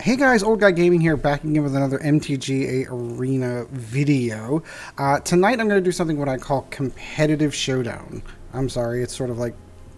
Hey guys, Old Guy Gaming here, back again with another MTG Arena video. Tonight I'm going to do something what I call Competitive Showdown. I'm sorry, it's sort of like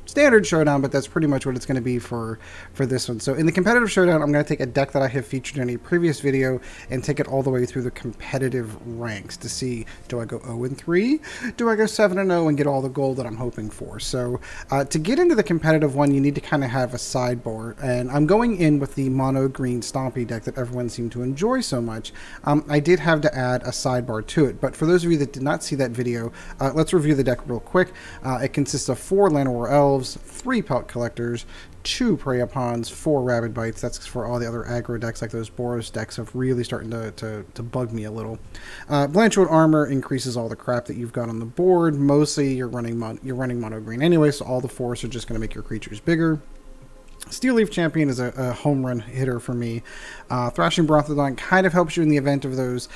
Standard Showdown, but that's pretty much what it's going to be for this one. So in the Competitive Showdown, I'm going to take a deck that I have featured in a previous video and take it all the way through the competitive ranks to see, do I go 0-3? Do I go 7-0 and get all the gold that I'm hoping for? So to get into the competitive one, you need to kind of have a sideboard, and I'm going in with the Mono Green Stompy deck that everyone seemed to enjoy so much. I did have to add a sidebar to it, but for those of you that did not see that video, let's review the deck real quick. It consists of 4 Llanowar Elves, 3 Pelt Collectors, 2 Preyapons, 4 Rabid Bites. That's for all the other aggro decks, like those Boros decks have really starting to bug me a little. Blanchwood Armor increases all the crap that you've got on the board. Mostly you're running Mono Green anyway, so all the forests are just going to make your creatures bigger. Steel Leaf Champion is a home run hitter for me. Thrashing Brontodon kind of helps you in the event of those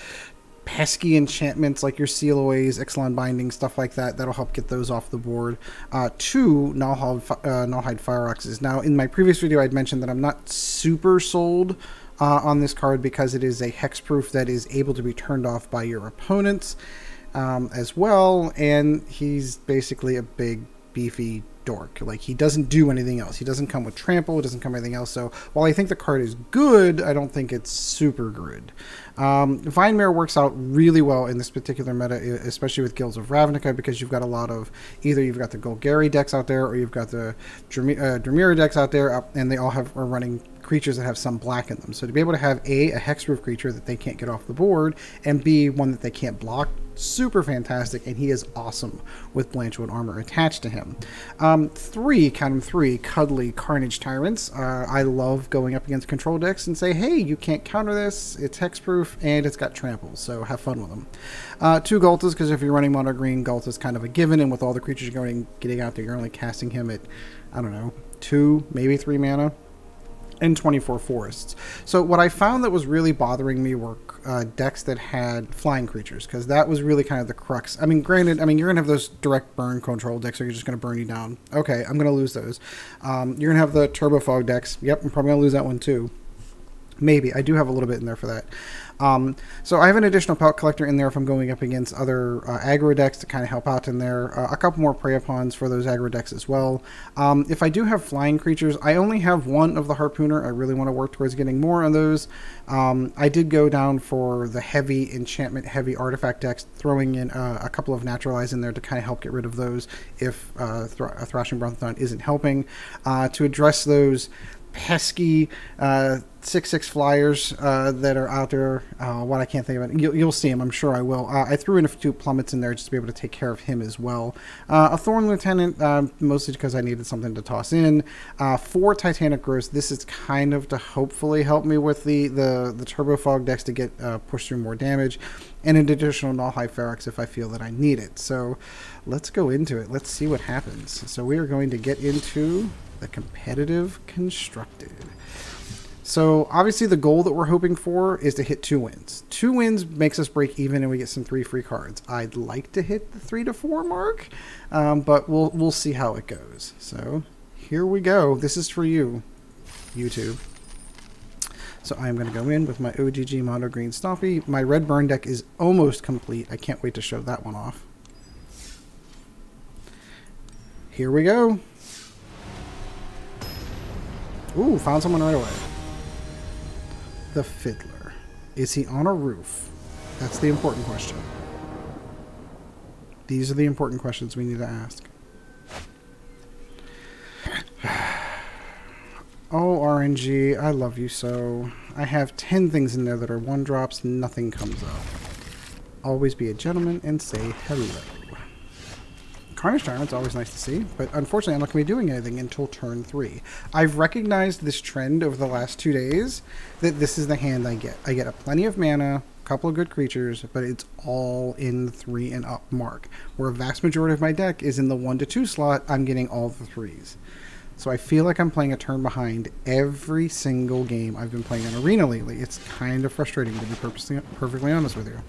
pesky enchantments like your Seal-Aways, Ixalan Binding, stuff like that. That'll help get those off the board. 2 Nullhide Feroxes. Now, in my previous video, I'd mentioned that I'm not super sold on this card because it is a hexproof that is able to be turned off by your opponents as well, and he's basically a big, beefy dork. Like, he doesn't do anything else. He doesn't come with trample, it doesn't come with anything else. So while I think the card is good, I don't think it's super good. Vine Mare works out really well in this particular meta, especially with Guilds of Ravnica, because you've got a lot of, either you've got the Golgari decks out there, or you've got the Dramira decks out there, and they all are running creatures that have some black in them. So to be able to have a hexproof creature that they can't get off the board, and B, one that they can't block, super fantastic, and he is awesome with Blanchwood Armor attached to him. 3, count them 3, cuddly Carnage Tyrants. I love going up against control decks and say, hey, you can't counter this, it's hexproof, and it's got trample, so have fun with them. 2 Ghaltas, because if you're running Mono Green, Ghalta's kind of a given, and with all the creatures getting out there, you're only casting him at, I don't know, 2, maybe 3 mana. And 24 forests. So what I found that was really bothering me were decks that had flying creatures, because that was really kind of the crux. I mean, granted, you're going to have those direct burn control decks, or you're just going to burn you down. Okay, I'm going to lose those. You're going to have the Turbo Fog decks. Yep, I'm probably going to lose that one too. Maybe. I do have a little bit in there for that. So I have an additional Pelt Collector in there if I'm going up against other aggro decks to kind of help out in there. A couple more Preyapons for those aggro decks as well. If I do have flying creatures, I only have 1 of the Harpooner. I really want to work towards getting more of those. I did go down for the heavy enchantment, heavy artifact decks, throwing in a couple of Naturalize in there to kind of help get rid of those if Thrashing Brontodon isn't helping. To address those pesky 6/6 flyers that are out there. What I can't think of it. You'll see him. I'm sure I will. I threw in a few plummets in there just to be able to take care of him as well. A Thorn Lieutenant, mostly because I needed something to toss in. 4 Titanic Growths. This is kind of to hopefully help me with the Turbo Fog decks to get pushed through more damage, and an additional Nullhide Ferox if I feel that I need it. So let's go into it. Let's see what happens. So we are going to get into the competitive constructed. So obviously the goal that we're hoping for is to hit 2 wins. 2 wins makes us break even and we get some 3 free cards. I'd like to hit the 3 to 4 mark, but we'll see how it goes. So here we go. This is for you, YouTube. So I'm going to go in with my OGG Mono Green Stompy. My red burn deck is almost complete. I can't wait to show that one off. Here we go. Ooh, found someone right away. The Fiddler. Is he on a roof? That's the important question. These are the important questions we need to ask. Oh, RNG, I love you so. I have 10 things in there that are 1-drops, nothing comes up. Always be a gentleman and say hello. Carnage Tyrant's always nice to see, but unfortunately I'm not going to be doing anything until turn 3. I've recognized this trend over the last 2 days, that this is the hand I get. I get a plenty of mana, a couple of good creatures, but it's all in the 3 and up mark. Where a vast majority of my deck is in the 1 to 2 slot, I'm getting all the 3s. So I feel like I'm playing a turn behind every single game I've been playing in Arena lately. It's kind of frustrating, to be perfectly honest with you.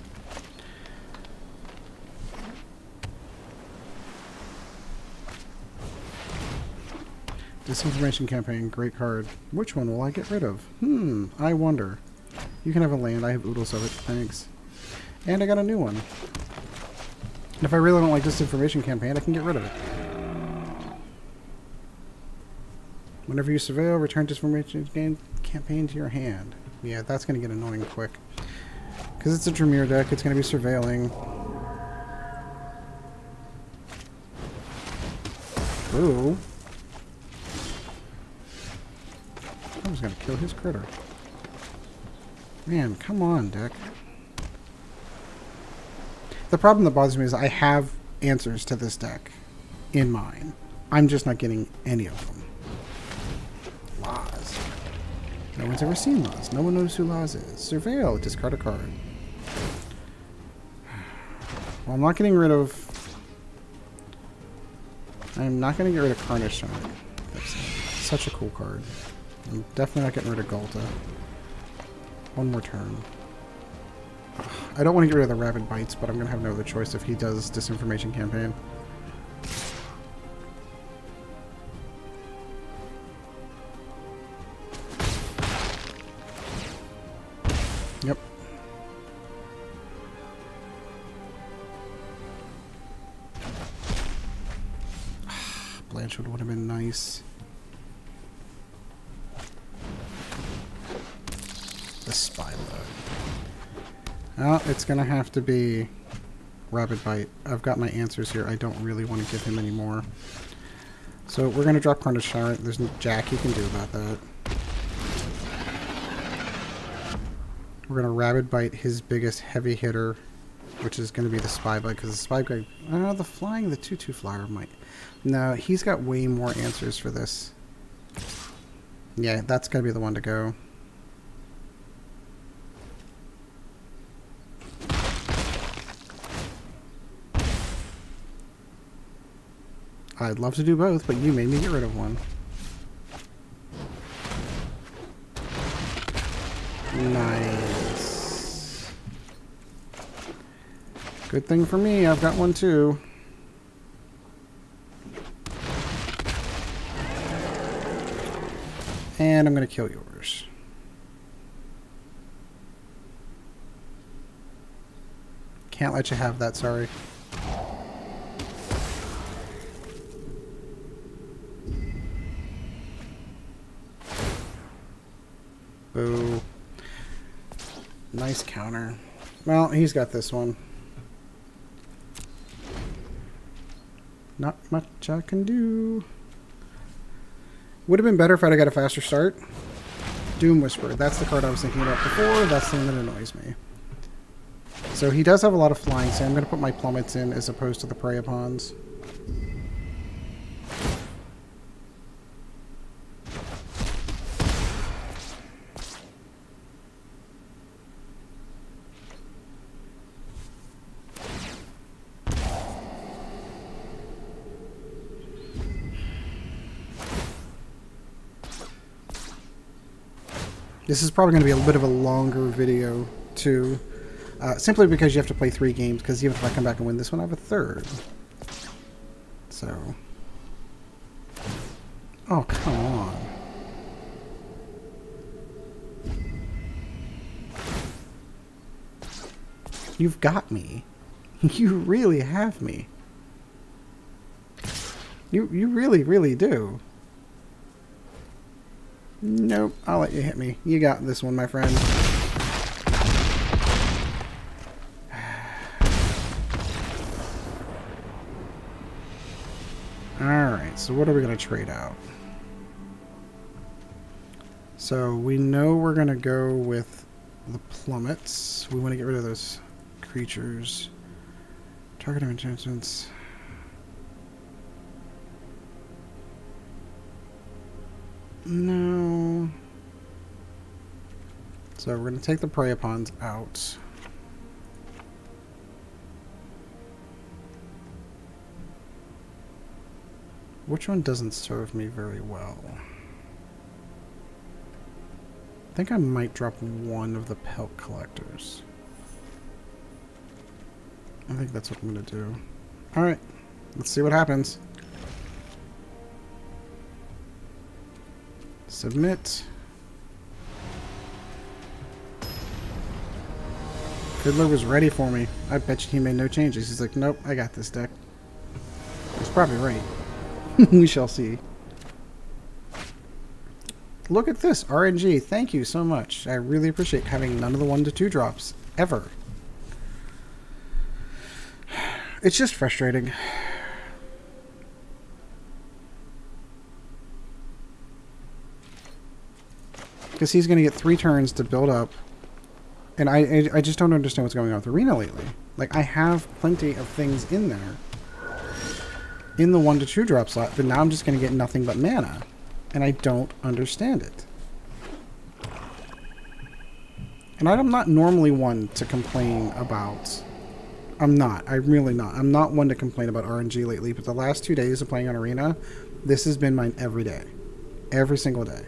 Disinformation Campaign, great card. Which one will I get rid of? I wonder. You can have a land. I have oodles of it. Thanks. And I got a new one. And if I really don't like Disinformation Campaign, I can get rid of it. Whenever you surveil, return Disinformation Campaign to your hand. Yeah, that's going to get annoying quick. Because it's a Tremere deck, it's going to be surveilling. Ooh. I was going to kill his critter. Man, come on, deck. The problem that bothers me is I have answers to this deck in mind. I'm just not getting any of them. Laws. No one's ever seen Laws. No one knows who Laws is. Surveil. Discard a card. Well, I'm not getting rid of... I'm not going to get rid of Carnage Tyrant. That's such a cool card. I'm definitely not getting rid of Ghalta. One more turn. I don't want to get rid of the Rabid Bites, but I'm going to have no other choice if he does Disinformation Campaign. Yep. Blanchwood would have been nice. The Spy Load. Oh, it's going to have to be Rabid Bite. I've got my answers here. I don't really want to give him any more. So we're going to drop Carnage Tyrant. There's no jack he can do about that. We're going to Rabid Bite his biggest heavy hitter, which is going to be the Spy Bite, because the Spy Bite... the flying, the 2/2 flyer might... No, he's got way more answers for this. Yeah, that's going to be the one to go. I'd love to do both, but you made me get rid of one. Nice. Good thing for me, I've got one too. And I'm going to kill yours. Can't let you have that, sorry. Boo. Nice counter. Well, he's got this one. Not much I can do. Would have been better if I'd have got a faster start. Doom Whisperer. That's the card I was thinking about before. That's the thing that annoys me. So he does have a lot of flying, so I'm going to put my plummets in as opposed to the prey upons. This is probably going to be a bit of a longer video, too. Simply because you have to play 3 games, because even if I come back and win this one, I have a third. So... Oh, come on. You've got me. You really have me. You really, really do. Nope, I'll let you hit me. You got this one, my friend. Alright, so what are we going to trade out? So we know we're going to go with the plummets. We want to get rid of those creatures. Target of enchantments. No. So we're going to take the prey upons out. Which one doesn't serve me very well? I think I might drop one of the Pelt Collectors. I think that's what I'm going to do. Alright, let's see what happens. Submit. Fiddler was ready for me. I bet you he made no changes. He's like, nope, I got this deck. He's probably right. We shall see. Look at this, RNG. Thank you so much. I really appreciate having none of the 1-2 drops. Ever. It's just frustrating. Because he's going to get 3 turns to build up. And I just don't understand what's going on with Arena lately. Like, I have plenty of things in there. In the 1-2 drop slot, but now I'm just going to get nothing but mana. And I don't understand it. And I'm not normally one to complain about... I'm really not. I'm not one to complain about RNG lately, but the last 2 days of playing on Arena, this has been mine every day. Every single day.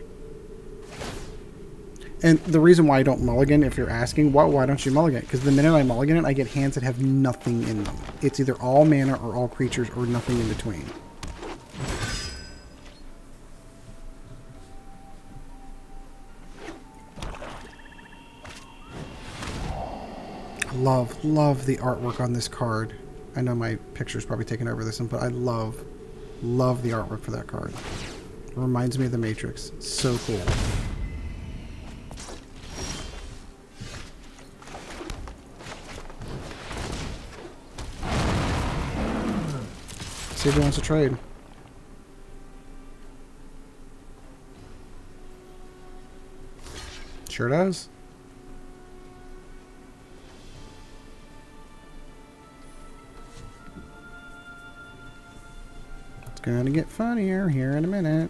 And the reason why I don't mulligan, if you're asking, why don't you mulligan? Because the minute I mulligan it, I get hands that have nothing in them. It's either all mana or all creatures or nothing in between. I love the artwork on this card. I know my picture's probably taking over this one, but I love the artwork for that card. It reminds me of the Matrix. It's so cool. See if he wants to trade. Sure does. It's gonna get funnier here in a minute.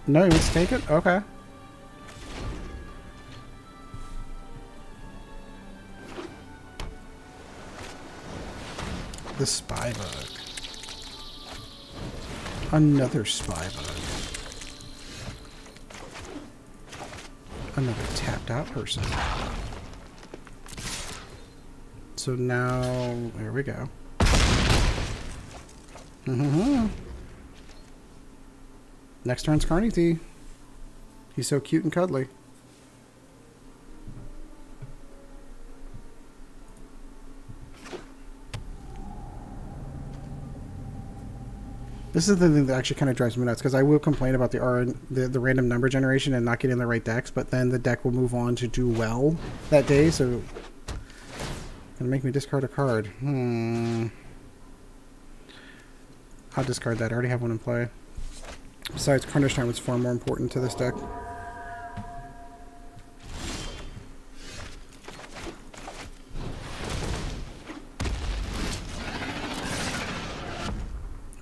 No, he wants to take it? Okay. The spy bug. Another spy bug. Another tapped out person. So now, there we go. Next turn's Carnage. He's so cute and cuddly. This is the thing that actually kind of drives me nuts, because I will complain about the random number generation and not getting the right decks, but then the deck will move on to do well that day, so gonna make me discard a card. I'll discard that. I already have one in play. Besides, Carnage Tyrant was far more important to this deck.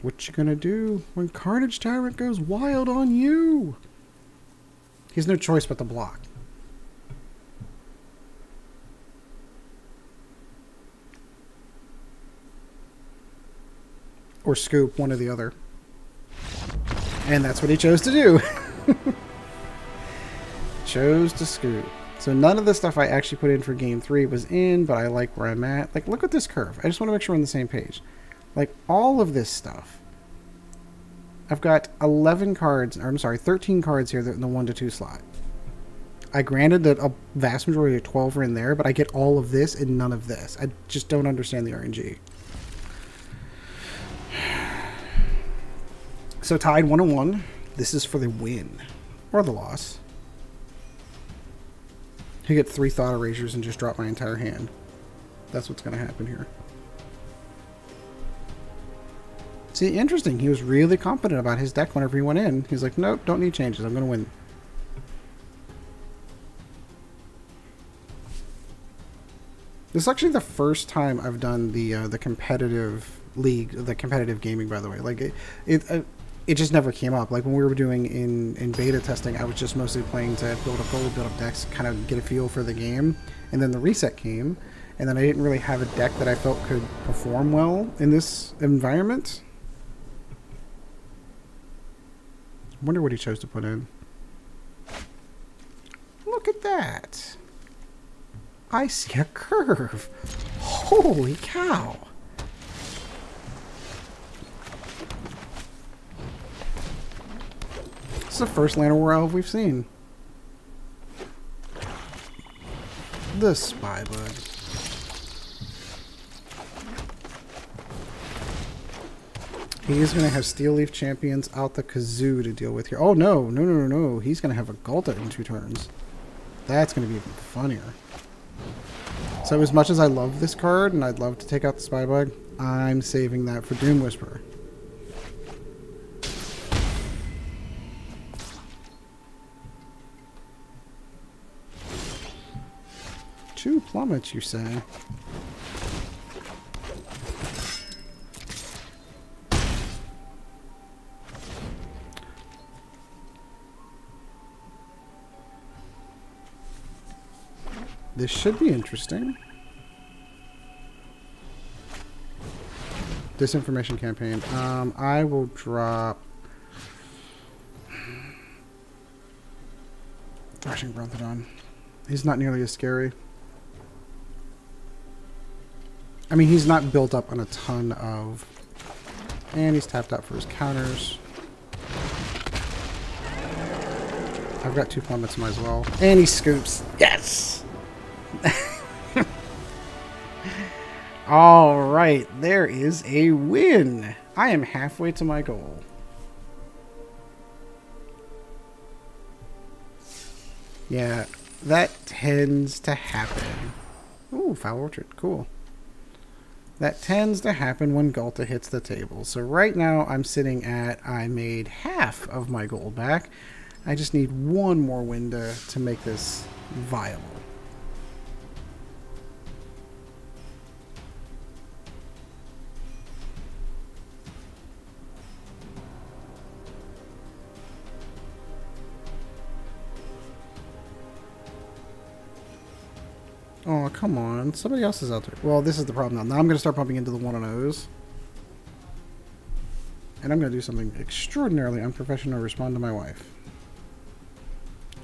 What you gonna do when Carnage Tyrant goes wild on you? He has no choice but to block. Or scoop, one or the other. And that's what he chose to do. Chose to scoop. So none of the stuff I actually put in for game 3 was in, but I like where I'm at. Like, look at this curve. I just want to make sure we're on the same page. Like, all of this stuff. I've got 11 cards, or I'm sorry, 13 cards here in the 1-2 slot. I granted that a vast majority of 12 are in there, but I get all of this and none of this. I just don't understand the RNG. So tied 1-1. This is for the win. Or the loss. You get 3 Thought Erasures and just drop my entire hand. That's what's going to happen here. See, interesting. He was really confident about his deck whenever he went in. He's like, nope, don't need changes. I'm going to win. This is actually the first time I've done the competitive league, the competitive gaming, by the way. Like, it just never came up. Like, when we were doing in beta testing, I was just mostly playing to build up decks, kind of get a feel for the game. And then the reset came, and then I didn't really have a deck that I felt could perform well in this environment. I wonder what he chose to put in. Look at that. I see a curve. Holy cow. It's the first Llanowar Elf we've seen. The Spybud. He is going to have Steel Leaf Champions out the kazoo to deal with here. Oh, no. No, no, no, no. He's going to have a Ghalta in 2 turns. That's going to be even funnier. So as much as I love this card, and I'd love to take out the Spybud, I'm saving that for Doom Whisperer. Two plummets, you say? This should be interesting. Disinformation campaign. I will drop Thrashing Brontodon. He's not nearly as scary. I mean, he's not built up on a ton of... And he's tapped out for his counters. I've got 2 plummets, might as well. And he scoops. Yes! Alright, there is a win. I am halfway to my goal. Yeah, that tends to happen. Ooh, Foul Orchard. Cool. That tends to happen when Ghalta hits the table. So right now I'm sitting at, I made half of my gold back. I just need one more win to make this viable. Oh, come on. Somebody else is out there. Well, this is the problem now. Now I'm going to start pumping into the 1-on-0s. And I'm going to do something extraordinarily unprofessional. Respond to my wife.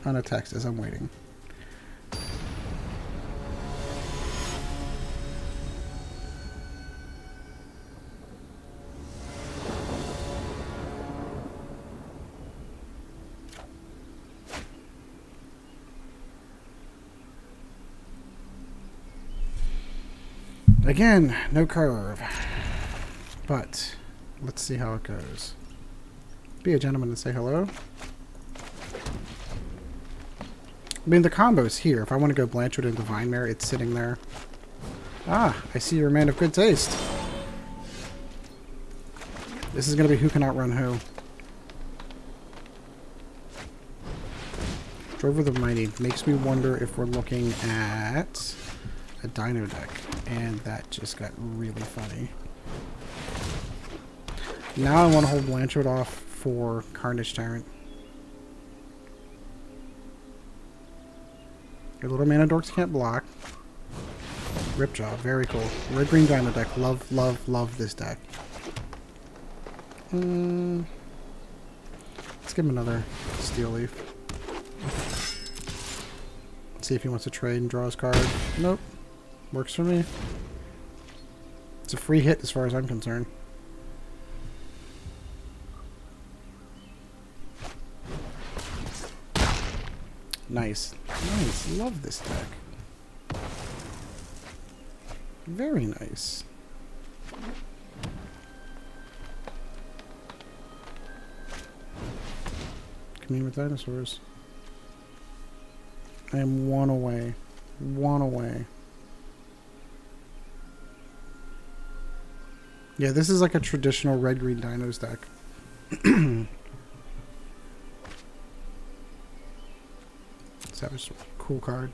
On a text as I'm waiting. Again, no curve. But let's see how it goes. Be a gentleman and say hello. I mean, the combo's here. If I want to go Blanchwood into Vine Mare, it's sitting there. Ah, I see you're a man of good taste. This is going to be who can outrun who. Drover the Mighty makes me wonder if we're looking at a Dino deck. And that just got really funny. Now I want to hold Blanchwood off for Carnage Tyrant. Your little mana dorks can't block. Ripjaw, very cool. Red green Dino deck. Love, love, love this deck. Let's give him another Steel Leaf. See if he wants to trade and draw his card. Nope. Works for me. It's a free hit as far as I'm concerned. Nice. Nice. Love this deck. Very nice. Commune with dinosaurs. I am 1 away. 1 away. Yeah, this is like a traditional red-green dinos deck. So that was a cool card.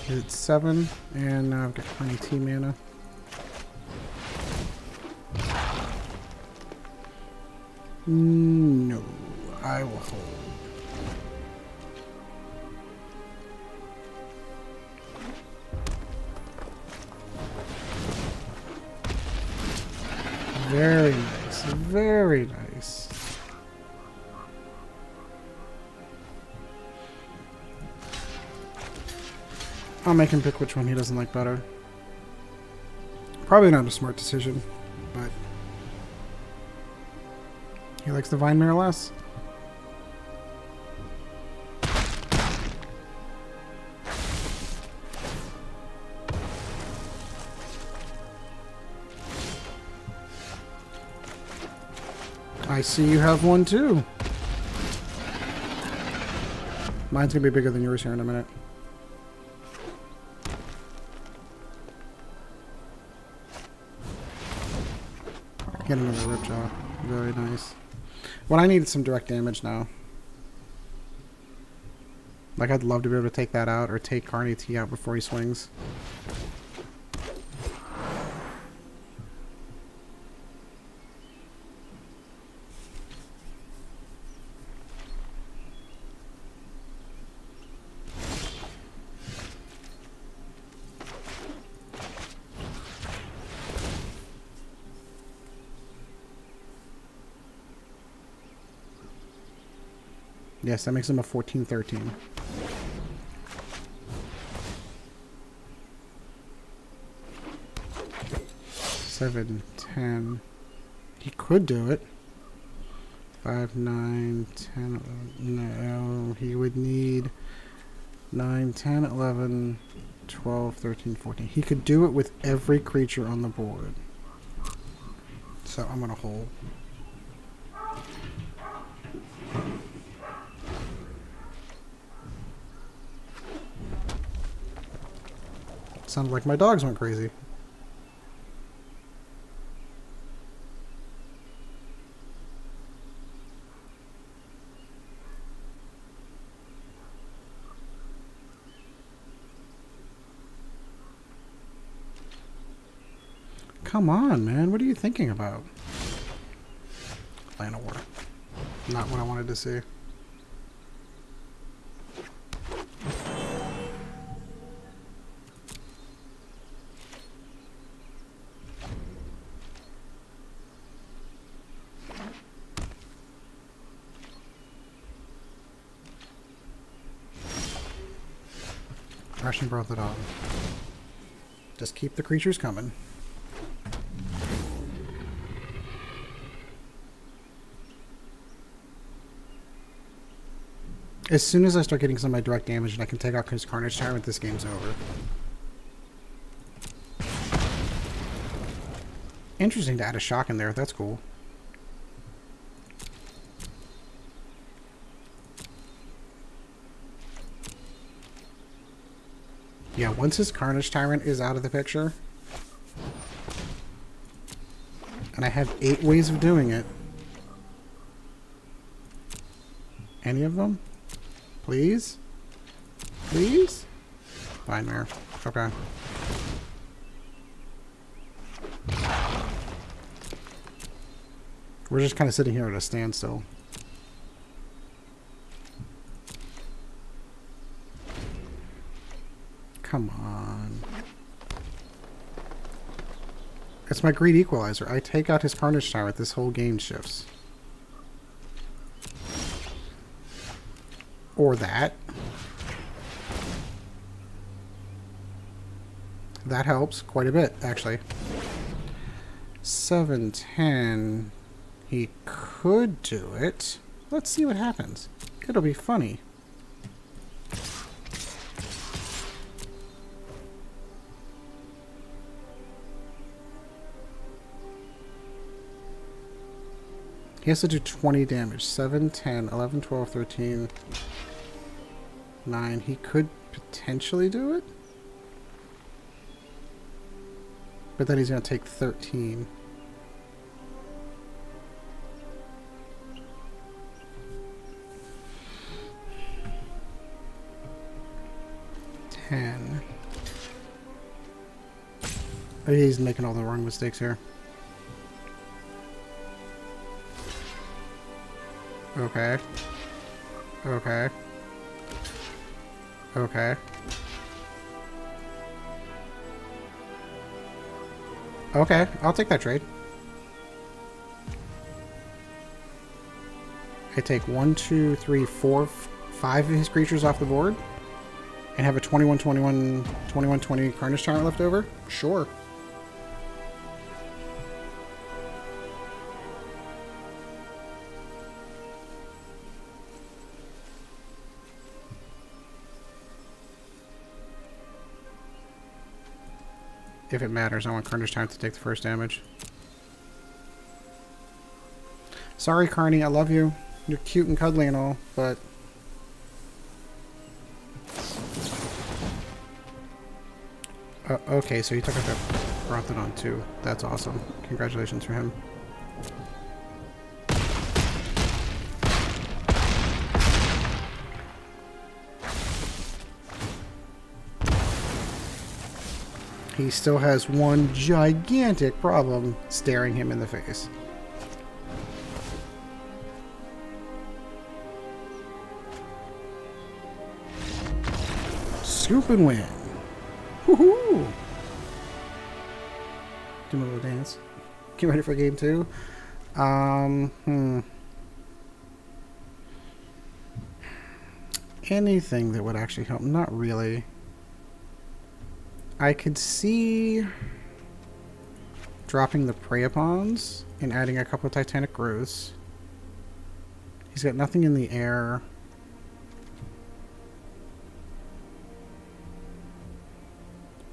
It's 7, and now I've got 20 mana. No, I will hold. Very nice, very nice. I'll make him pick which one he doesn't like better. Probably not a smart decision, but he likes the Vine Mare less. I see you have one too. Mine's gonna be bigger than yours here in a minute. Get another Ripjaw. Very nice. Well, I need some direct damage now. Like, I'd love to be able to take that out or take Carnage Tyrant out before he swings. Yes, that makes him a 14-13. Seven, 10. He could do it. 5, 9, 10. No, he would need 9, 10, 11, 12, 13, 14. He could do it with every creature on the board. So I'm going to hold. Sounded like my dogs went crazy. Come on, man. What are you thinking about? Llanowar. Not what I wanted to see. Thrashing Brontodon. Just keep the creatures coming. As soon as I start getting some of my direct damage and I can take out his Carnage Tyrant, this game's over. Interesting to add a shock in there. That's cool. Yeah, once his Carnage Tyrant is out of the picture, and I have 8 ways of doing it. Any of them? Please? Please? Vine Mare. Okay. We're just kind of sitting here at a standstill. Come on. It's my greed equalizer. I take out his Carnage Tyrant, this whole game shifts. Or that. That helps quite a bit, actually. 7, 10. He could do it. Let's see what happens. It'll be funny. He has to do 20 damage. 7, 10, 11, 12, 13, 9. He could potentially do it. But then he's going to take 13. Oh, he's making all the wrong mistakes here. Okay. Okay. Okay. Okay, I'll take that trade. I take 1, 2, 3, 4, 5 of his creatures off the board, And have a 21-20 Carnage Tyrant left over? Sure. If it matters, I want Carnage Tyrant to take the first damage. Sorry, Carney, I love you. You're cute and cuddly and all, but... okay, so he took out that Brontodon too. That's awesome. Congratulations for him. He still has one gigantic problem staring him in the face. Scoop and win. Woohoo! Do my little dance. Get ready for game 2. Anything that would actually help? Not really. I could see dropping the Prey-upons and adding a couple of Titanic Growths. He's got nothing in the air.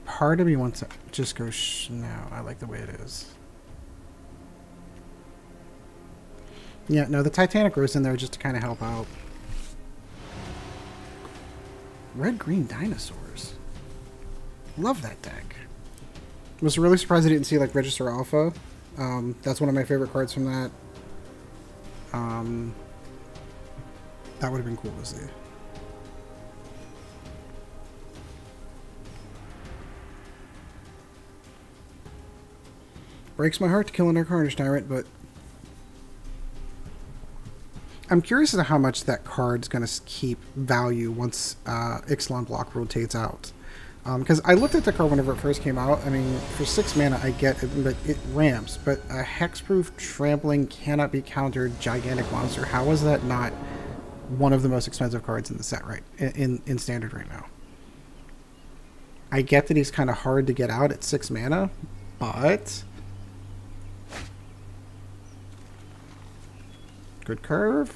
Part of me wants to just go no, I like the way it is. Yeah, no, the Titanic Growth's in there just to kind of help out. Red-green dinosaurs. Love that deck. Was really surprised I didn't see like Register Alpha. That's one of my favorite cards from that. That would have been cool to see. Breaks my heart to kill another Carnage Tyrant, but I'm curious as to how much that card's going to keep value once Ixalan block rotates out. Because I looked at the card whenever it first came out. I mean, for 6 mana, I get it, but it ramps. But a hexproof trampling cannot be countered gigantic monster. How is that not one of the most expensive cards in the set right in Standard right now? I get that he's kind of hard to get out at 6 mana, but good curve.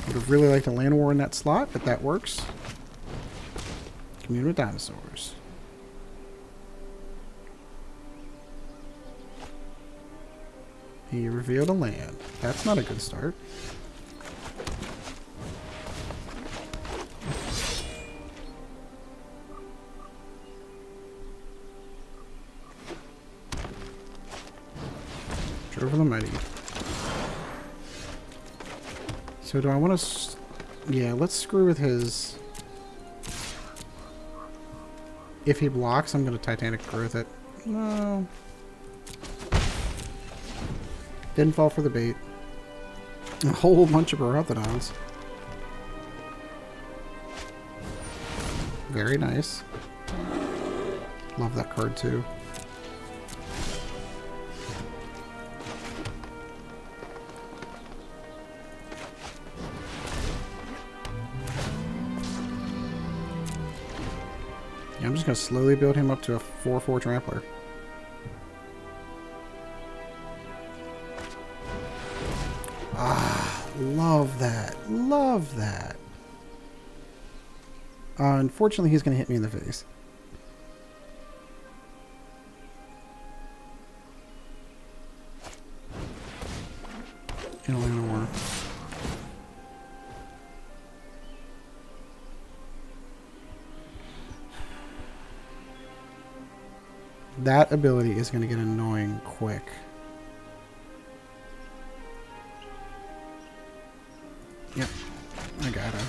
Would have really liked a Llanowar in that slot, but that works. Commune with dinosaurs. He revealed a land. That's not a good start. Drove the Mighty. So do I want to... yeah, let's screw with his... if he blocks, I'm going to Titanic Growth it. No. Didn't fall for the bait. A whole bunch of Brontodons. Very nice. Love that card too. Yeah, I'm just going to slowly build him up to a 4/4 Trampler. Ah, love that. Love that. Unfortunately, he's going to hit me in the face. In a Llanowar. That ability is going to get annoying quick. Yep, I got her.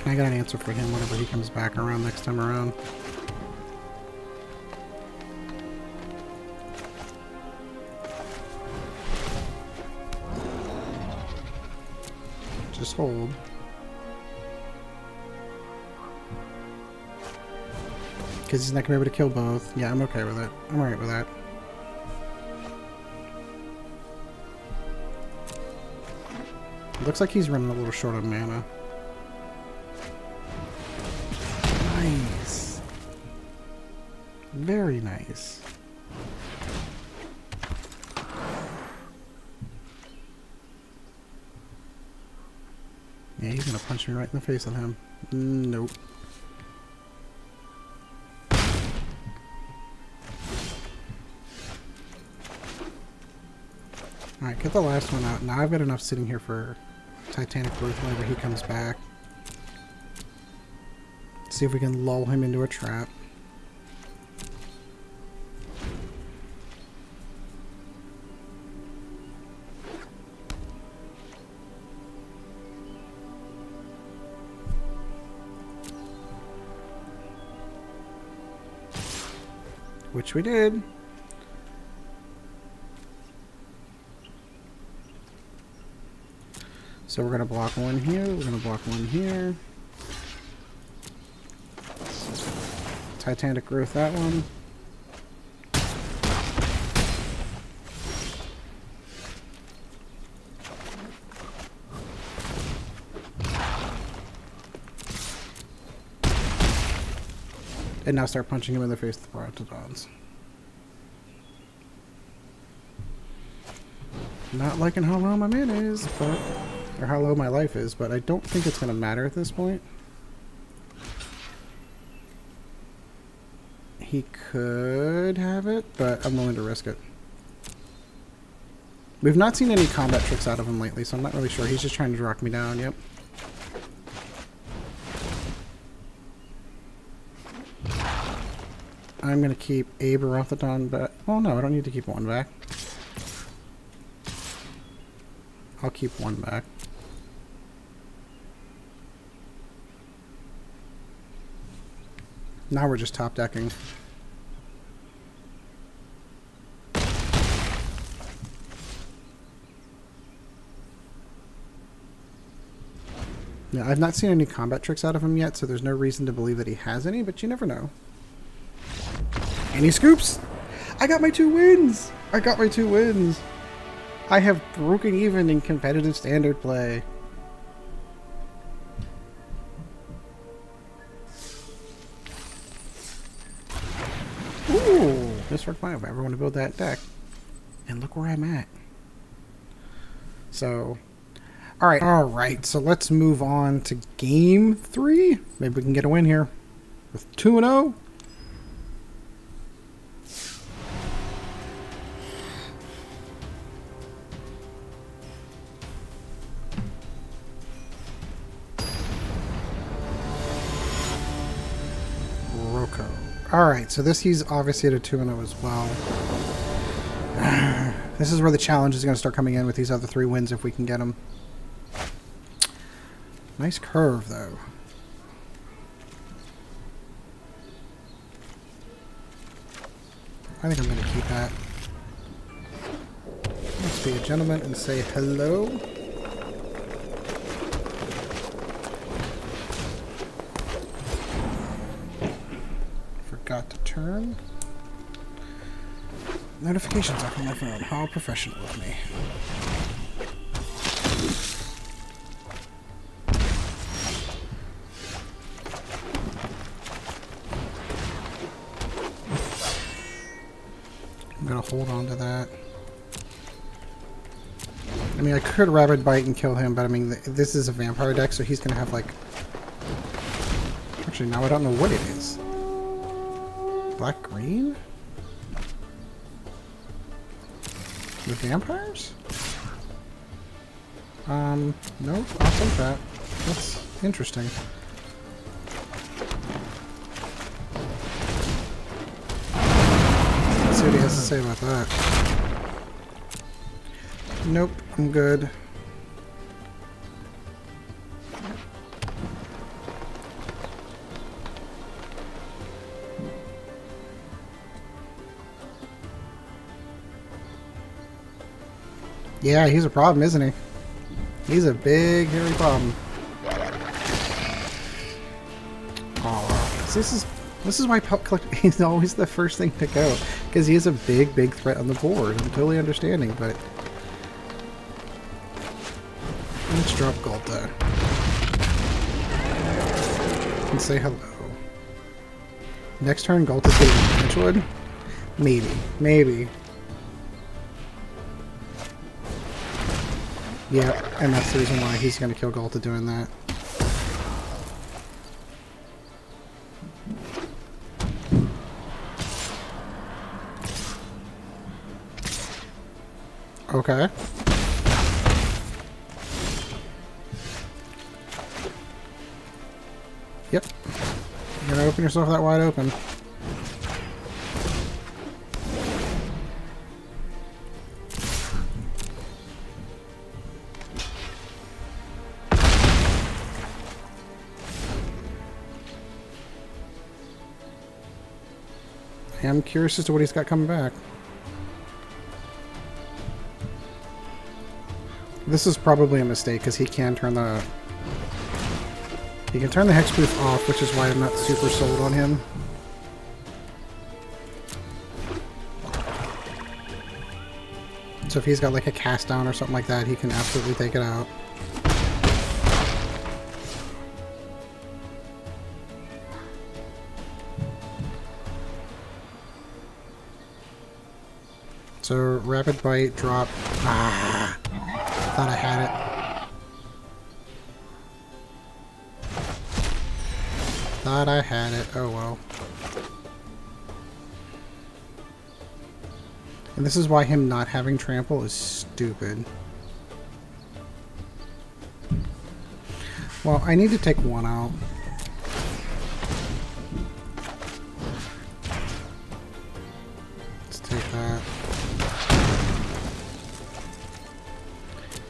I got an answer for him whenever he comes back around next time around. Just hold. Because he's not going to be able to kill both. Yeah, I'm okay with it. I'm alright with that. Looks like he's running a little short on mana. Nice. Very nice. Yeah, he's gonna punch me right in the face on him. Nope. Alright, get the last one out. Now I've got enough sitting here for Titanic Growth whenever he comes back. See if we can lull him into a trap. Which we did. So we're going to block one here, we're going to block one here. Titanic Growth that one. And now start punching him in the face with the Brontodons. Not liking how low my mana is, but... or how low my life is, but I don't think it's going to matter at this point. He could have it, but I'm willing to risk it. We've not seen any combat tricks out of him lately, so I'm not really sure. He's just trying to rock me down, yep. I'm going to keep a Brontodon back. Oh no, I don't need to keep one back. I'll keep one back. Now we're just top decking. Yeah, I've not seen any combat tricks out of him yet, so there's no reason to believe that he has any, but you never know. And he scoops! I got my 2 wins! I got my 2 wins! I have broken even in competitive standard play. Ooh! Misworked mine if I ever want to build that deck. And look where I'm at. So... Alright, so let's move on to game 3. Maybe we can get a win here. With 2-0. Alright, so he's obviously at a 2-0 as well. This is where the challenge is going to start coming in with these other 3 wins if we can get them. Nice curve, though. I think I'm going to keep that. Let's be a gentleman and say hello. Forgot to turn notifications off on my phone. How professional of me. I'm gonna hold on to that. I mean, I could Rabid Bite and kill him, but I mean, this is a vampire deck, so he's gonna have like... Actually, now I don't know what it is. Black green? With vampires? Nope, I'll take that. That's interesting. Let's see what he has to say about that. Nope, I'm good. Yeah, he's a problem, isn't he? He's a big, hairy problem. Alright, so this is This is why Pelt Collector is always the first thing to go, because he is a big, big threat on the board. I'm totally understanding, but let's drop Ghalta and say hello. Next turn, Ghalta's getting Blanchwood? Maybe. Maybe. Yeah, and that's the reason why he's going to kill Ghalta doing that. Okay. Yep. You're gonna open yourself that wide open. I'm curious as to what he's got coming back. This is probably a mistake because he can turn the hexproof off, which is why I'm not super sold on him. So if he's got like a cast down or something like that, he can absolutely take it out. So Rabid Bite, drop. Ah! Thought I had it. Thought I had it. Oh well. And this is why him not having trample is stupid. Well, I need to take one out. Let's take that.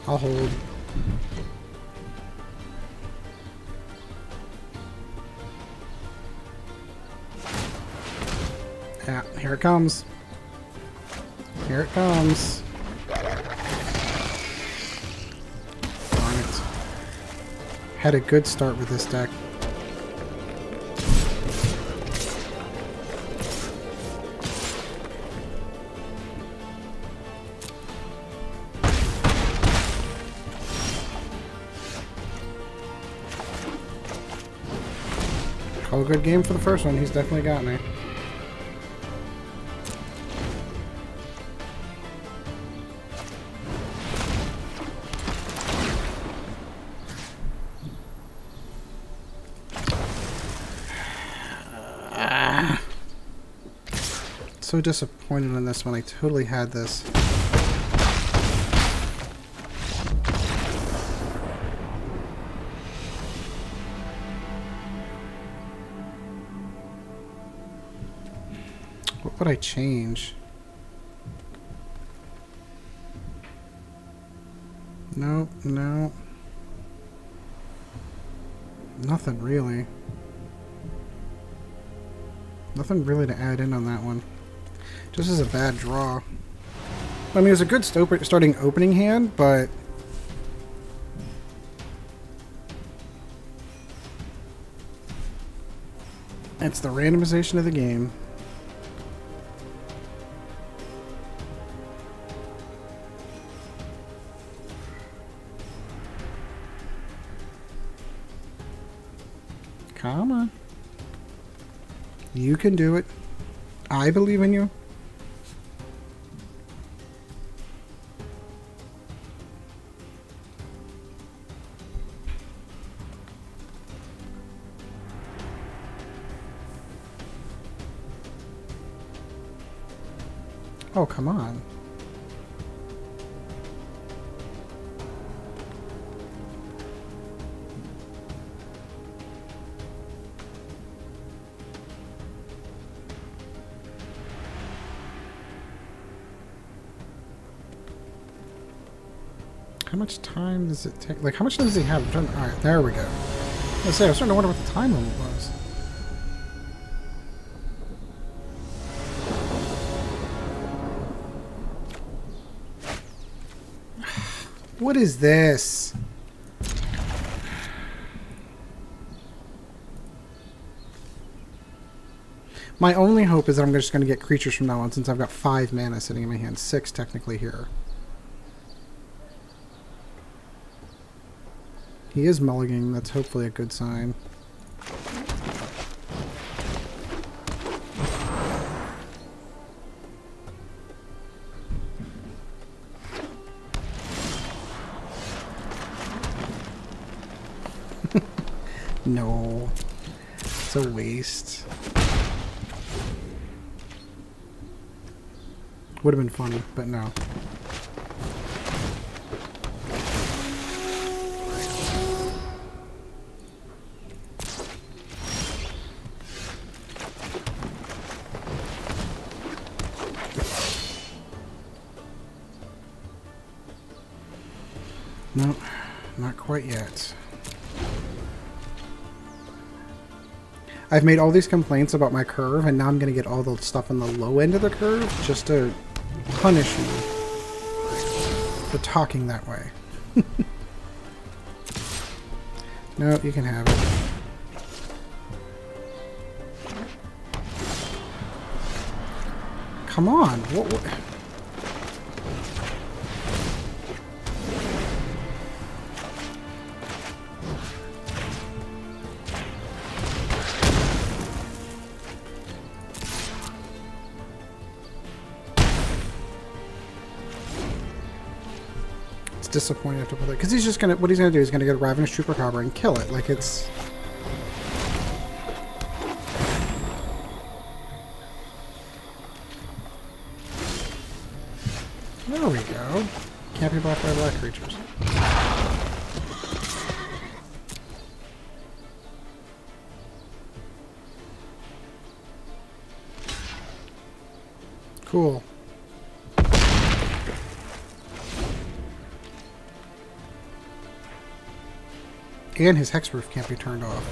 I'll hold. Yeah, here it comes. Here it comes. Darn it. Had a good start with this deck. Call a good game for the first one. He's definitely got me. So disappointed in this one. I totally had this. What would I change? Nope, no. Nothing really. Nothing really to add in on that one. Just as a bad draw. I mean, it was a good starting opening hand, but it's the randomization of the game. Come on. You can do it. I believe in you. Oh, come on. How much time does it take? Like, how much does he have? Alright, there we go. I was starting to wonder what the time limit was. What is this? My only hope is that I'm just going to get creatures from now on, since I've got 5 mana sitting in my hand. 6 technically here. He is mulliganing. That's hopefully a good sign. No. It's a waste. Would have been funny, but no. No, not quite yet. I've made all these complaints about my curve, and now I'm going to get all the stuff on the low end of the curve just to punish me for talking that way. No, you can have it. Come on. What? Disappointed after play because he's just gonna. What he's gonna do is gonna get a Ravenous Chupacabra and kill it. Like it's. There we go. Can't be blocked by black creatures. Cool. And his hexproof can't be turned off.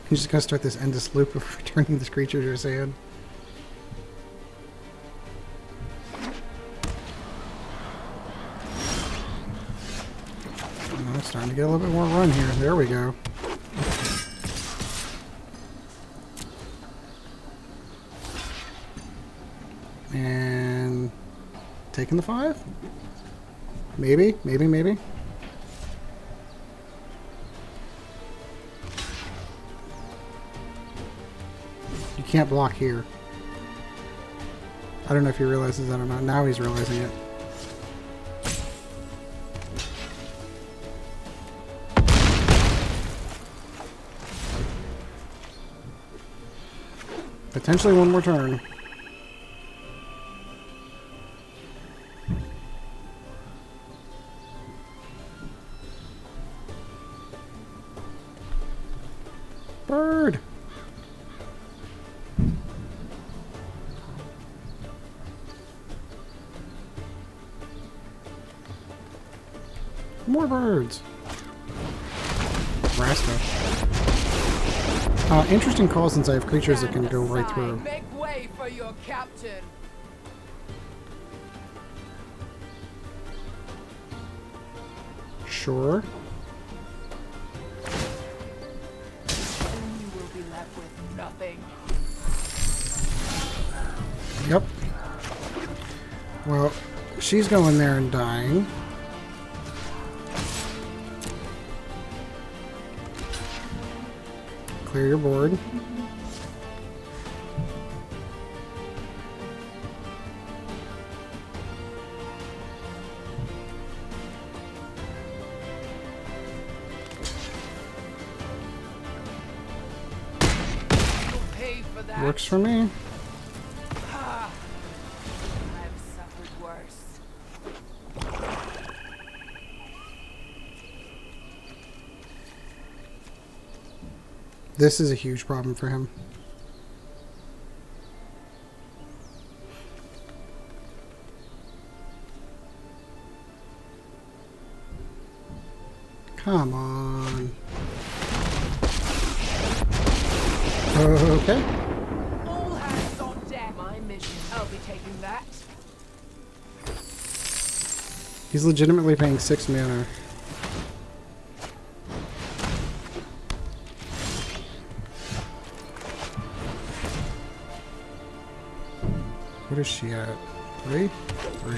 He's just gonna start this endless loop of returning this creature to his hand. Oh, it's starting to get a little bit more run here. There we go. And taking the 5? Maybe, maybe, maybe. You can't block here. I don't know if he realizes that or not. Now he's realizing it. Potentially one more turn. Bird! More birds! Nebraska. Interesting call since I have creatures that can go right through. Make way for your captain. Sure. Nothing. Yep. Well, she's going there and dying. Clear your board. Works for me. I've suffered worse. This is a huge problem for him. Come on. Okay. All hands on deck. My mission. I'll be taking that. He's legitimately paying 6 mana. What is she at? 3? 3.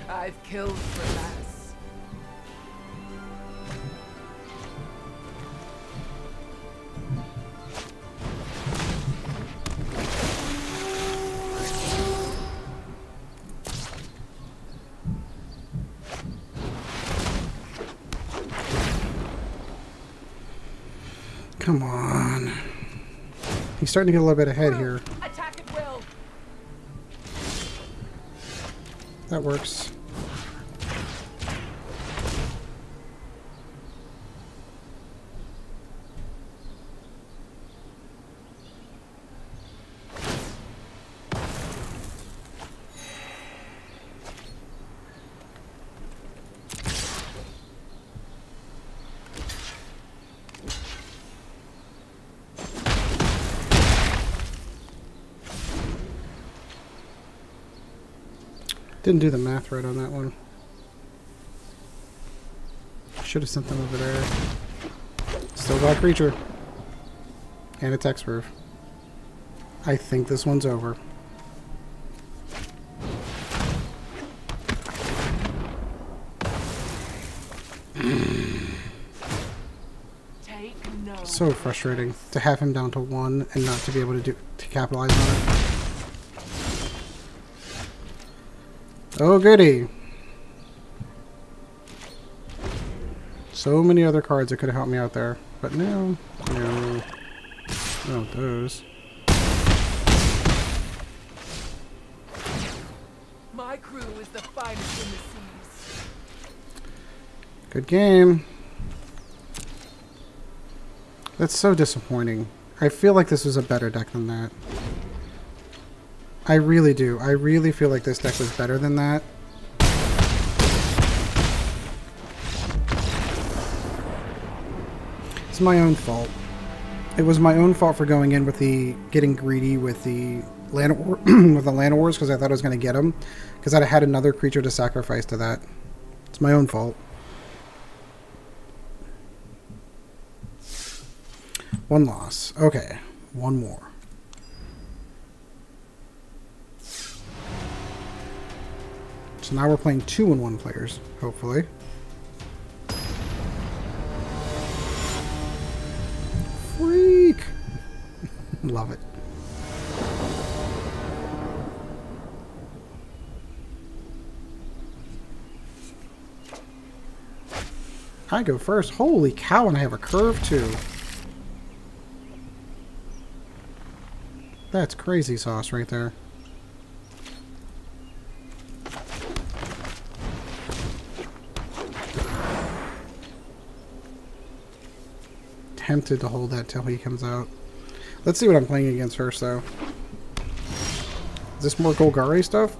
I've killed for less. Come on. He's starting to get a little bit ahead here. Attack at will. That works. Didn't do the math right on that one. Should have sent them over there. Still got a creature. And a text roof. I think this one's over. Take no. So frustrating to have him down to 1 and not to be able to capitalize on it. Oh goody. So many other cards that could have helped me out there. But no. No. No, those. My crew is the finest in the seas. Good game. That's so disappointing. I feel like this was a better deck than that. I really do. I really feel like this deck was better than that. It's my own fault. It was my own fault for going in with the getting greedy with the Llanowar with the Llanowars because I thought I was going to get them because I had another creature to sacrifice to that. It's my own fault. One loss. Okay, one more. So now we're playing 2-in-1 players, hopefully. Freak! Love it. I go first. Holy cow, and I have a curve too. That's crazy sauce right there. Tempted to hold that till he comes out. Let's see what I'm playing against first, though. Is this more Golgari stuff?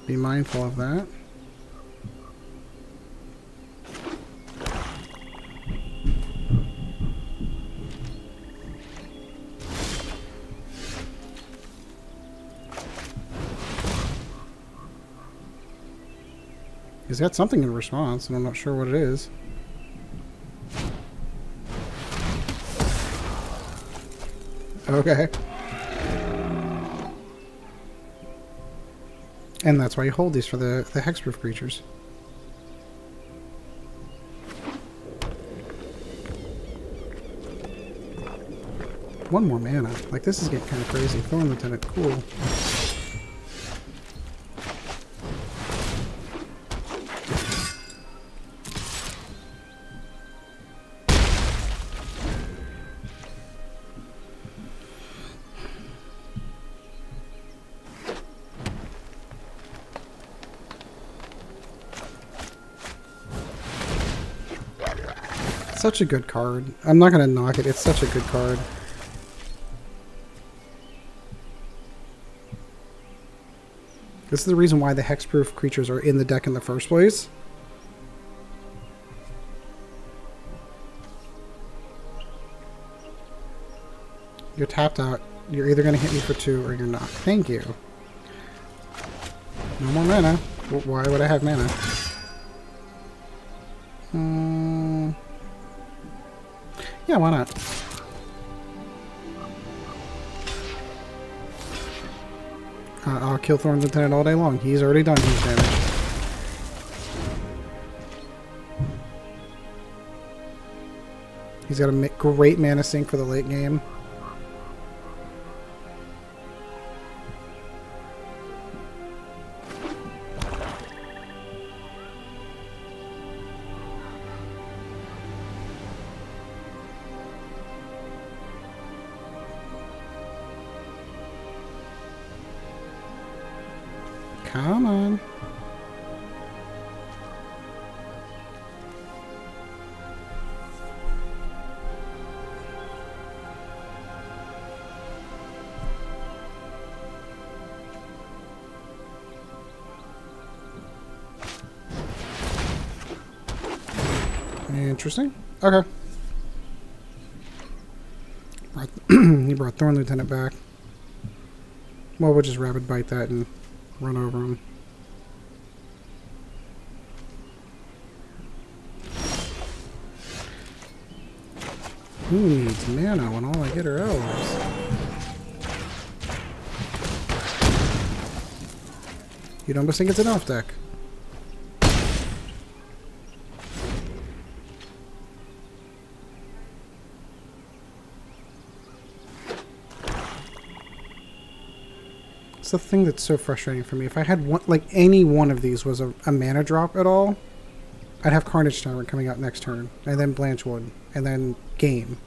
Be mindful of that. He's got something in response, and I'm not sure what it is. Okay. And that's why you hold these for the hexproof creatures. One more mana. Like, this is getting kind of crazy. Thorn Lieutenant, cool. Such a good card. I'm not going to knock it. It's such a good card. This is the reason why the hexproof creatures are in the deck in the first place. You're tapped out. You're either going to hit me for 2 or you're not. Thank you. No more mana. Why would I have mana? Yeah, why not? I'll kill Thorn Lieutenant all day long. He's already done his damage. He's got a great mana sink for the late game. Come on. Interesting. Okay. He brought Thorn Lieutenant back. Well, we'll just Rabid Bite that and run over him. Who needs mana when all I get are elves? You'd almost think it's an elf deck. It's the thing that's so frustrating for me. If I had one, like any one of these was a mana drop at all, I'd have Carnage Tyrant coming out next turn, and then Blanchwood, and then game.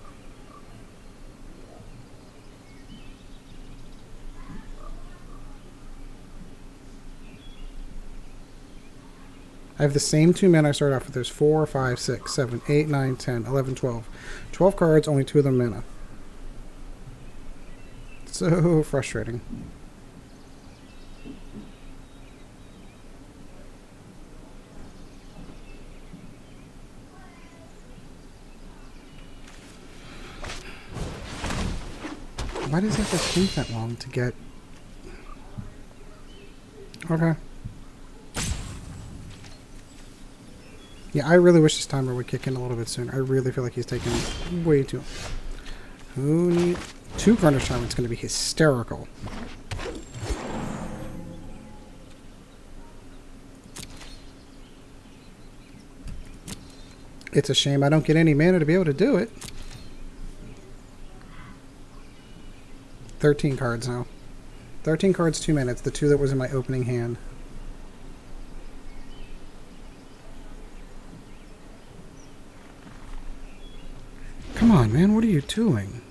I have the same 2 mana I start off with. There's 4, 5, 6, 7, 8, 9, 10, 11, 12. 12 cards, only 2 of them mana. So frustrating. Why does it have to take that long to get... Okay. Yeah, I really wish this timer would kick in a little bit sooner. I really feel like he's taking way too... Who need... 2 Carnage Tyrant's going to be hysterical. It's a shame I don't get any mana to be able to do it. 13 cards now. 13 cards, 2 mana. It's the 2 that was in my opening hand. Come on, man. What are you doing?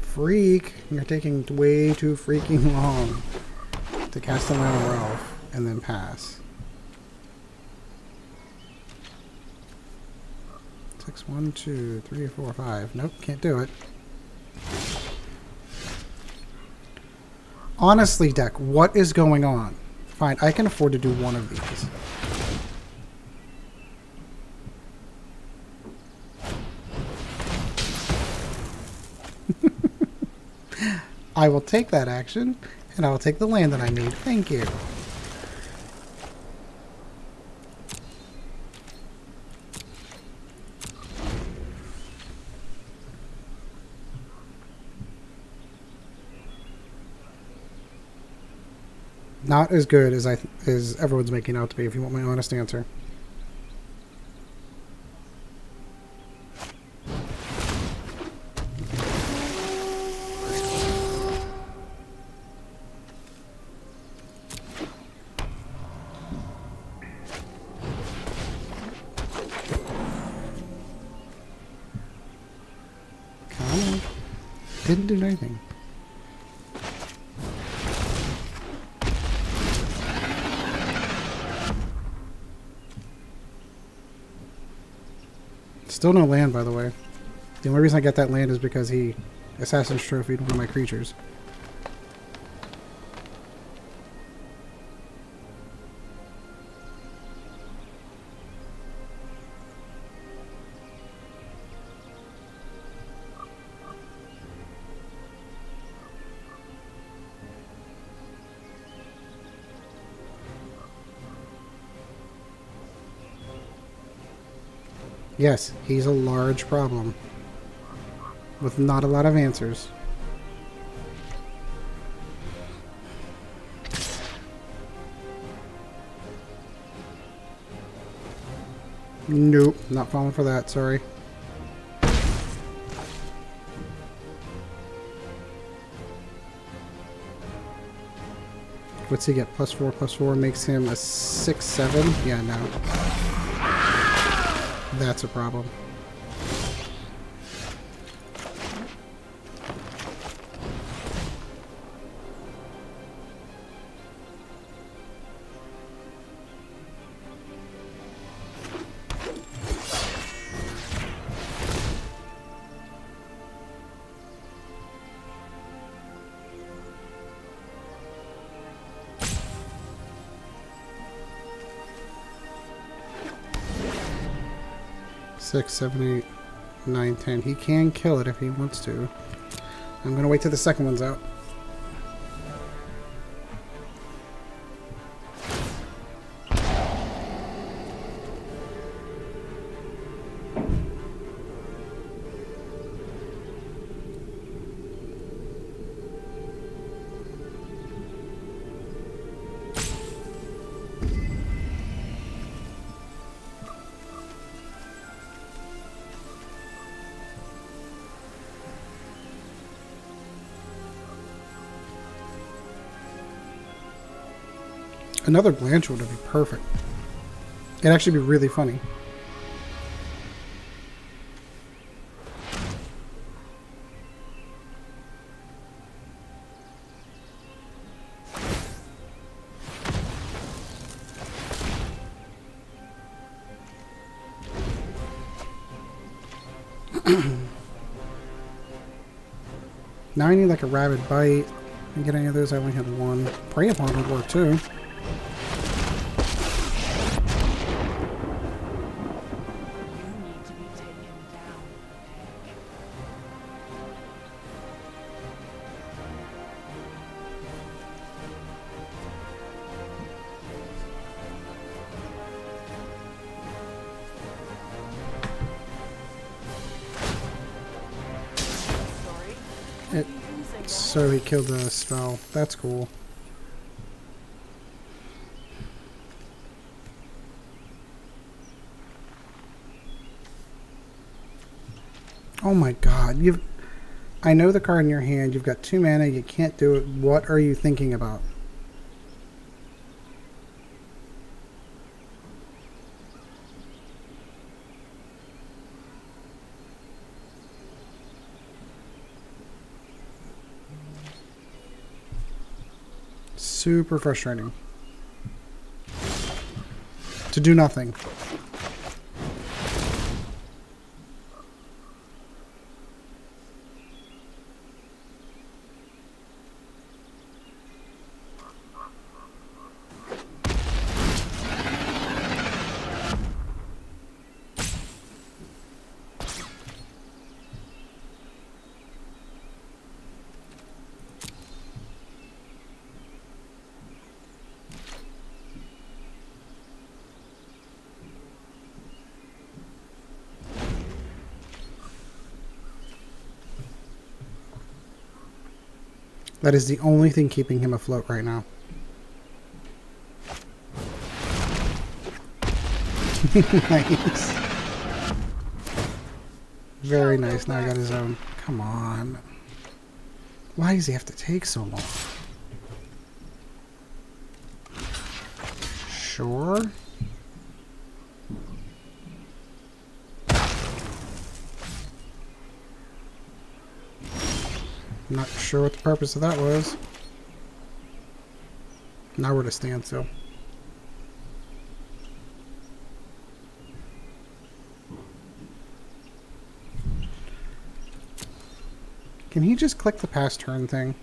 Freak! You're taking way too freaking long to cast a Llanowar Elf and then pass. 6, 1, 2, 3, 4, 5. Nope, can't do it. Honestly, deck, what is going on? Fine, I can afford to do one of these. I will take that action, and I will take the land that I need. Thank you. Not as good as as everyone's making out to be, if you want my honest answer. Didn't do anything. Still no land, by the way. The only reason I got that land is because he Assassin's Trophied one of my creatures. Yes, he's a large problem with not a lot of answers. Nope, not falling for that, sorry. What's he get? +4/+4 makes him a 6/7? Yeah, no. That's a problem. Six, 7, 8, 9, 10. He can kill it if he wants to. I'm gonna wait till the second one's out. Another Blanchwood would be perfect. It'd actually be really funny. Now I need like a Rabid Bite. And get any of those, I only have one. Prey upon would work too. So he killed the spell. That's cool. Oh my god, I know the card in your hand, you've got 2 mana, you can't do it. What are you thinking about? Super frustrating. To do nothing. That is the only thing keeping him afloat right now. Nice. Very nice. Now I got his own. Come on. Why does he have to take so long? Sure. Not sure what the purpose of that was. Now we're at a standstill. Can he just click the past turn thing?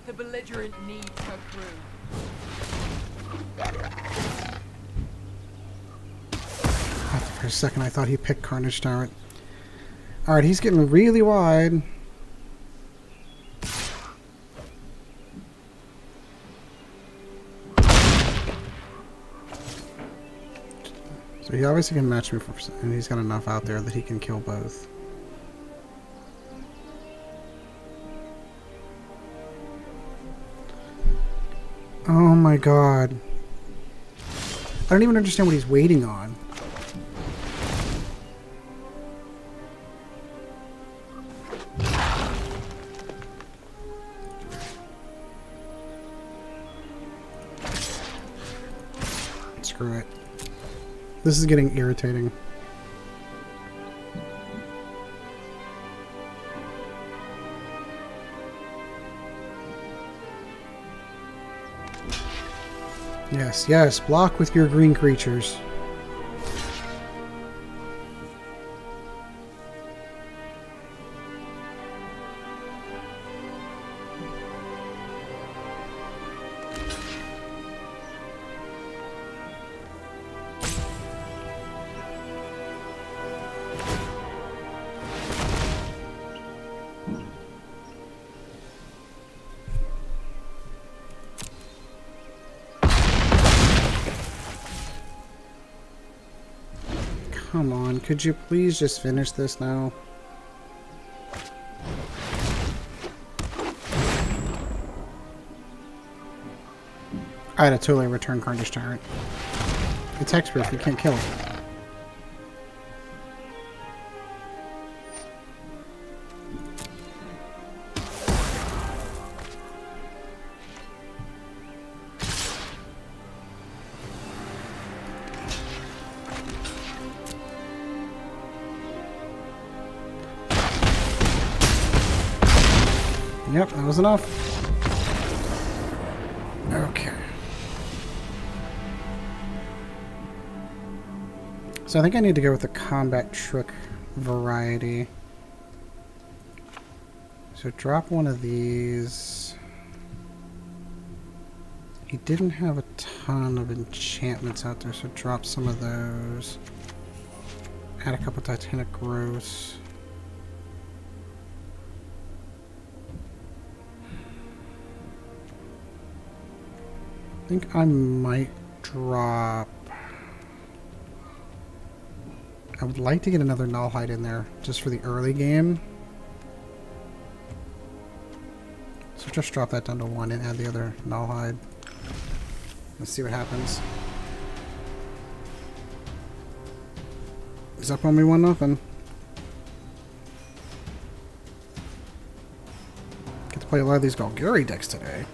The belligerent needs her crew. For a second, I thought he picked Carnage Tyrant. Alright, he's getting really wide. So he obviously can match me for, and he's got enough out there that he can kill both. Oh my god. I don't even understand what he's waiting on. Screw it. This is getting irritating. Yes, yes, block with your green creatures. Come on, could you please just finish this now? I had to totally return Carnage Tyrant. It's hexproof, you can't kill it. Yep, that was enough. Okay. So I think I need to go with the combat trick variety. So drop one of these. He didn't have a ton of enchantments out there, so drop some of those. Add a couple Titanic Growths. I think I might drop... I would like to get another Nullhide in there, just for the early game. So just drop that down to 1 and add the other Nullhide. Let's see what happens. He's up on me 1-0. Get to play a lot of these Golgari decks today.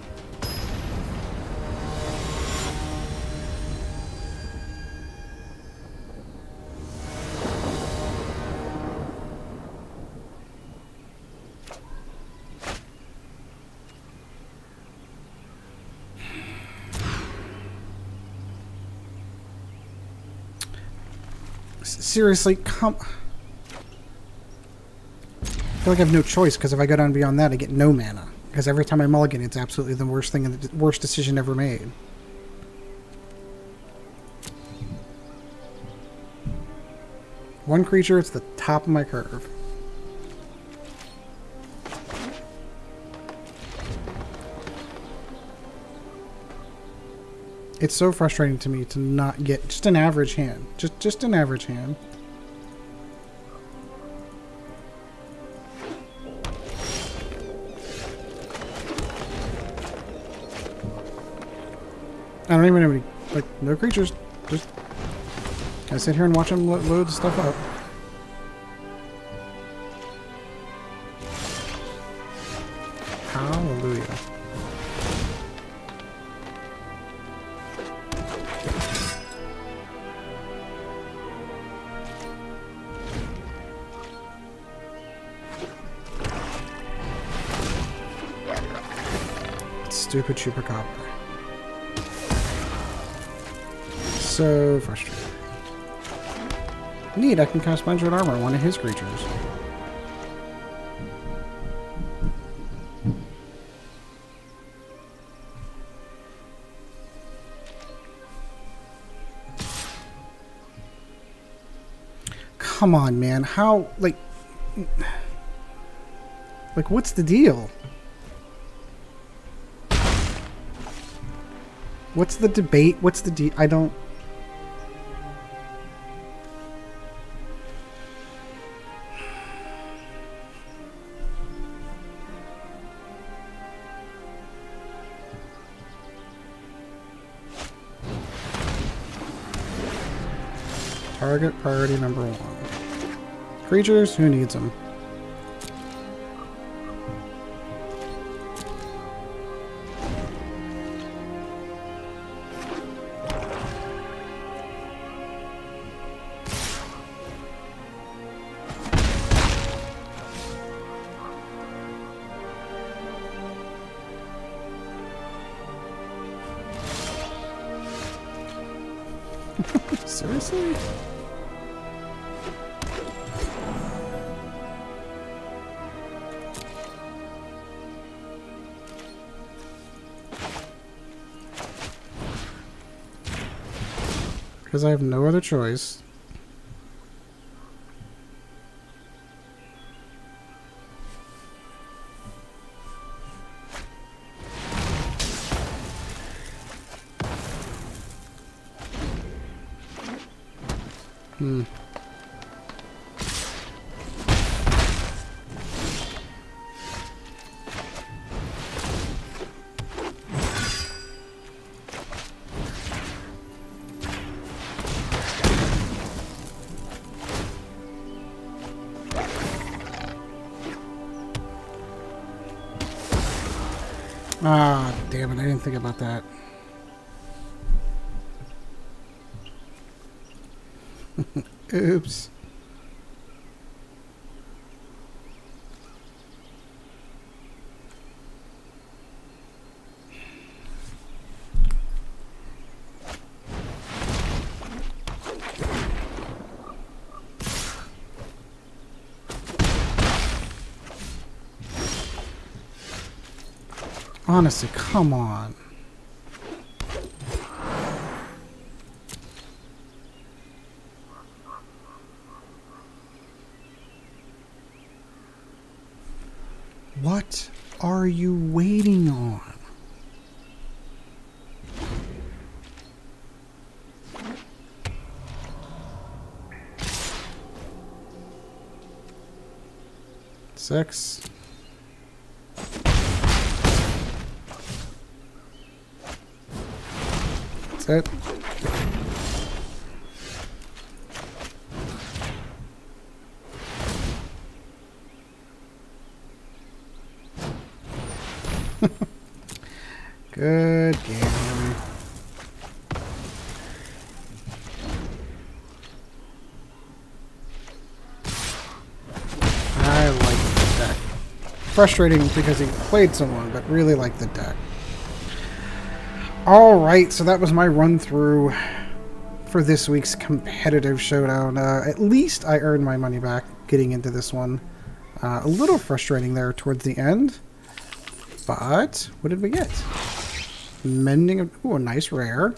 Seriously, come... I feel like I have no choice, because if I go down beyond that, I get no mana. Because every time I mulligan, it's absolutely the worst thing, and the worst decision ever made. One creature, it's the top of my curve. It's so frustrating to me to not get just an average hand. Just an average hand. I don't even have any, like, no creatures. Just, I sit here and watch them load stuff up. Hallelujah. Stupid Chupacabra. So frustrating. Neat, I can cast Blanchwood Armor on one of his creatures. Come on, man. How, like, what's the deal? What's the debate? What's the I don't... Target priority number 1. Creatures? Who needs them? Seriously? Because I have no other choice. Ah, damn it, I didn't think about that. Oops. Honestly, come on. What are you waiting on? Six. That's it. Good game. I like the deck. Frustrating because he played someone, but really like the deck. Alright, so that was my run through for this week's competitive showdown. At least I earned my money back getting into this one. A little frustrating there towards the end. But, what did we get? Mending of... Ooh, a nice rare.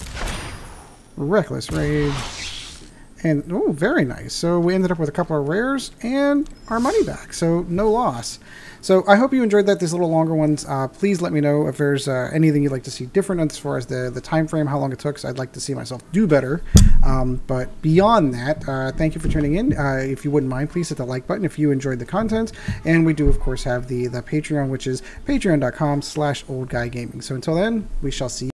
Reckless Rage. And, oh, very nice. So we ended up with a couple of rares and our money back. So, no loss. So, I hope you enjoyed that, these little longer ones. Please let me know if there's anything you'd like to see different as far as the time frame, how long it took. So I'd like to see myself do better. But beyond that, thank you for tuning in. If you wouldn't mind, please hit the like button if you enjoyed the content. And we do, of course, have the Patreon, which is patreon.com/oldguygaming. So until then, we shall see you.